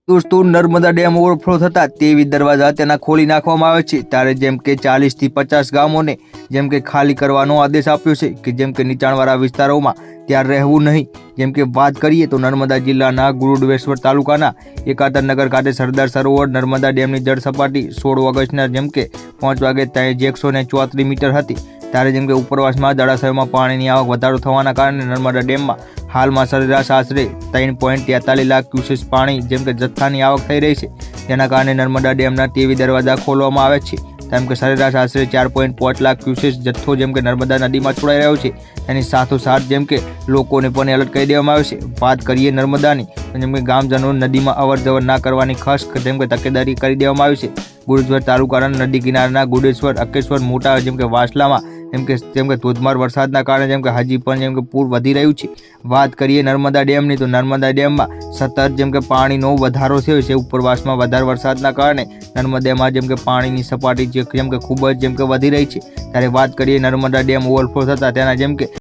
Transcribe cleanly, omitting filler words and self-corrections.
દોસ્તો, Narmada dam overflow થતા તેવી દરવાજા તેના ખોલી નાખવામાં આવે છે ત્યારે જેમ કે 40 થી 50 ગામોને જેમ કે ખાલી કરવાનો આદેશ આપ્યો છે કે જેમ કે નીચાણવાળા વિસ્તારોમાં ત્યાં રહેવું નહીં। જેમ કે વાત કરીએ તો નર્મદા જિલ્લાના ગુરુડવેશ્વર તાલુકાના એકાતરનગર ખાતે સરદાર સરોવર નર્મદા ડેમની જળ સપાટી 16 ઓગસ્ટના જેમ કે 5 વાગે 134 મીટર હતી ત્યારે જેમ કે ઉપરવાસમાં જળાશયોમાં પાણીની આવક વધારો થવાના કારણે નર્મદા ડેમમાં હાલમાં સરેરાશ આશરે 3.43 લાખ ક્યુસેક પાણી જેમ કે જથ્થાની આવક થઈ રહી છે। તેના કારણે નર્મદા ડેમના તેવી દરવાજા ખોલવામાં આવે છે જેમ કે સરેરાશ આશરે 4.5 લાખ ક્યુસેક જથ્થો જેમ કે નર્મદા નદીમાં છોડાઈ રહ્યો છે। તેની સાથોસાથ જેમ કે લોકોને પણ એલર્ટ કરી દેવામાં આવ્યું છે। વાત કરીએ નર્મદાની જેમ કે ગામજનો નદીમાં અવરજવર ના કરવાની ખાસ જેમ કે તકેદારી કરી દેવામાં આવી છે। ગુરુડવેશ્વર તાલુકાના નદી કિનારાના ગુરુડવેશ્વર અકેશ્વર મોટા જેમ કે વાસલામાં જેમ કે ધોધમાર વરસાદના કારણે જેમ કે હજી પણ જેમ કે પૂર વધી રહ્યું છે। વાત કરીએ નર્મદા ડેમની તો નર્મદા ડેમમાં સતત જેમ કે પાણીનો વધારો થયો છે। ઉપરવાસમાં વધારે વરસાદના કારણે નર્મદામાં જેમ કે પાણીની સપાટી જેમ કે ખૂબ જ જેમ કે વધી રહી છે। ત્યારે વાત કરીએ નર્મદા ડેમ ઓવરફ્લો થતા તેના જેમ કે